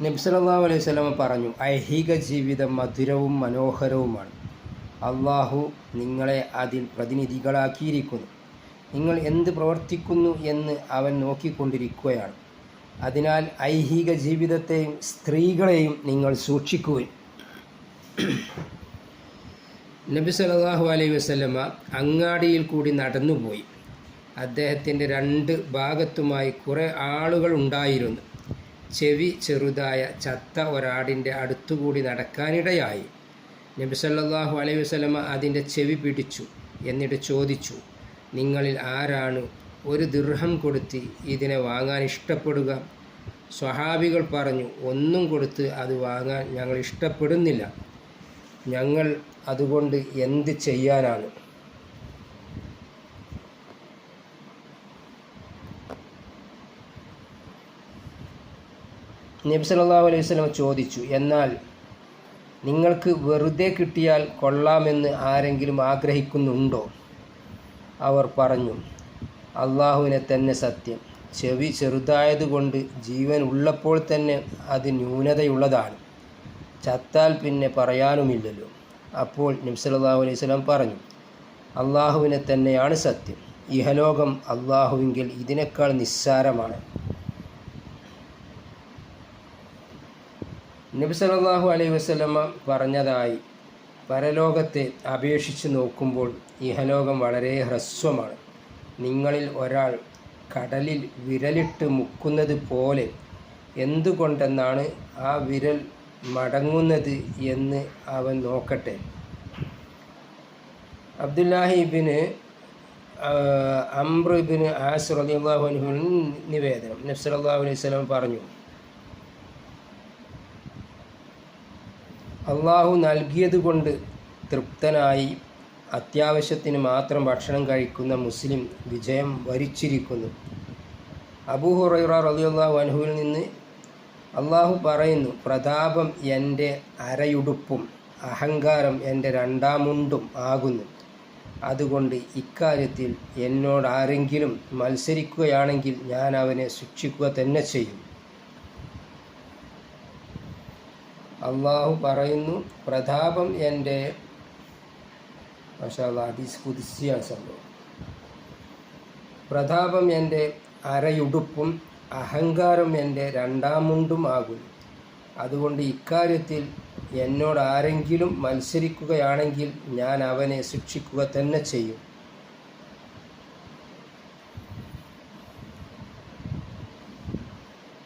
നബി സല്ലല്ലാഹു അലൈഹി വസല്ലം പറഞ്ഞു, ഐഹിക ജീവിതം മധുരവും മനോഹരവുമാണ്. അള്ളാഹു നിങ്ങളെ അതിൽ പ്രതിനിധികളാക്കിയിരിക്കുന്നു. നിങ്ങൾ എന്ത് പ്രവർത്തിക്കുന്നു എന്ന് അവൻ നോക്കിക്കൊണ്ടിരിക്കുകയാണ്. അതിനാൽ ഐഹിക ജീവിതത്തെയും സ്ത്രീകളെയും നിങ്ങൾ സൂക്ഷിക്കുകയും. നബി സല്ലല്ലാഹു അലൈഹി വസല്ലമ അങ്ങാടിയിൽ കൂടി നടന്നുപോയി. അദ്ദേഹത്തിൻ്റെ രണ്ട് ഭാഗത്തുമായി കുറേ ആളുകൾ ഉണ്ടായിരുന്നു. ചെവി ചെറുതായ ചത്ത ഒരാടിൻ്റെ അടുത്തുകൂടി നടക്കാനിടയായി. നബി സല്ലല്ലാഹു അലൈഹി വസല്ലമ അതിൻ്റെ ചെവി പിടിച്ചു. എന്നിട്ട് ചോദിച്ചു, നിങ്ങളിൽ ആരാണ് 1 ദിർഹം കൊടുത്ത് ഇതിനെ വാങ്ങാൻ ഇഷ്ടപ്പെടുക? സ്വഹാബികൾ പറഞ്ഞു, ഒന്നും കൊടുത്ത് അത് വാങ്ങാൻ ഞങ്ങൾ ഇഷ്ടപ്പെടുന്നില്ല. ഞങ്ങൾ അതുകൊണ്ട് എന്ത് ചെയ്യാനാണ്? നബി സല്ലല്ലാഹു അലൈഹി വസല്ലം ചോദിച്ചു, എന്നാൽ നിങ്ങൾക്ക് വെറുതെ കിട്ടിയാൽ കൊള്ളാമെന്ന് ആരെങ്കിലും ആഗ്രഹിക്കുന്നുണ്ടോ? അവർ പറഞ്ഞു, അള്ളാഹുവിനെ തന്നെ സത്യം. ചെവി ചെറുതായതുകൊണ്ട് ജീവൻ ഉള്ളപ്പോൾ തന്നെ അത് ന്യൂനതയുള്ളതാണ്. ചത്താൽ പിന്നെ പറയാനുമില്ലല്ലോ. അപ്പോൾ നബി സല്ലല്ലാഹു അലൈഹി വസല്ലം പറഞ്ഞു, അള്ളാഹുവിനെ തന്നെയാണ് സത്യം. ഇഹലോകം അള്ളാഹുവിങ്കിൽ ഇതിനേക്കാൾ നിസ്സാരമാണ്. നബി സല്ലല്ലാഹു അലൈഹി വസല്ലമ പറഞ്ഞതായി പരലോകത്തെ അപേക്ഷിച്ച് നോക്കുമ്പോൾ ഇഹലോകം വളരെ ഹ്രസ്വമാണ്. നിങ്ങളിൽ ഒരാൾ കടലിൽ വിരലിട്ട് മുക്കുന്നത് പോലെ. എന്തുകൊണ്ടെന്നാണ് ആ വിരൽ മടങ്ങുന്നത് എന്ന് അവൻ നോക്കട്ടെ. അബ്ദുല്ലാഹി ഇബ്നു അംർ ഇബ്നു ആസ് റളിയല്ലാഹു അൻഹു നിവേദനം. നബി സല്ലല്ലാഹു അലൈഹി വസല്ലം പറഞ്ഞു, അള്ളാഹു നൽകിയതുകൊണ്ട് തൃപ്തനായി അത്യാവശ്യത്തിന് മാത്രം ഭക്ഷണം കഴിക്കുന്ന മുസ്ലിം വിജയം വരിച്ചിരിക്കുന്നു. അബൂ ഹുറൈറ റളിയല്ലാഹു അൻഹുവിൽ നിന്ന് അള്ളാഹു പറയുന്നു, പ്രതാപം എൻ്റെ അരയുടുപ്പും അഹങ്കാരം എൻ്റെ 2ാം മുണ്ടും ആകുന്നു. അതുകൊണ്ട് ഇക്കാര്യത്തിൽ എന്നോട് ആരെങ്കിലും മത്സരിക്കുകയാണെങ്കിൽ ഞാൻ അവനെ ശിക്ഷിക്കുക തന്നെ ചെയ്യും. അള്ളാഹു പറയുന്നു, പ്രതാപം എൻ്റെ ഹദീസ് ഖുദ്സിയാണ് സംഭവം. പ്രതാപം എൻ്റെ അരയുടുപ്പും അഹങ്കാരം എൻ്റെ 2ാം മുണ്ടും ആകുന്നു. അതുകൊണ്ട് ഇക്കാര്യത്തിൽ എന്നോട് ആരെങ്കിലും മത്സരിക്കുകയാണെങ്കിൽ ഞാൻ അവനെ ശിക്ഷിക്കുക തന്നെ ചെയ്യും.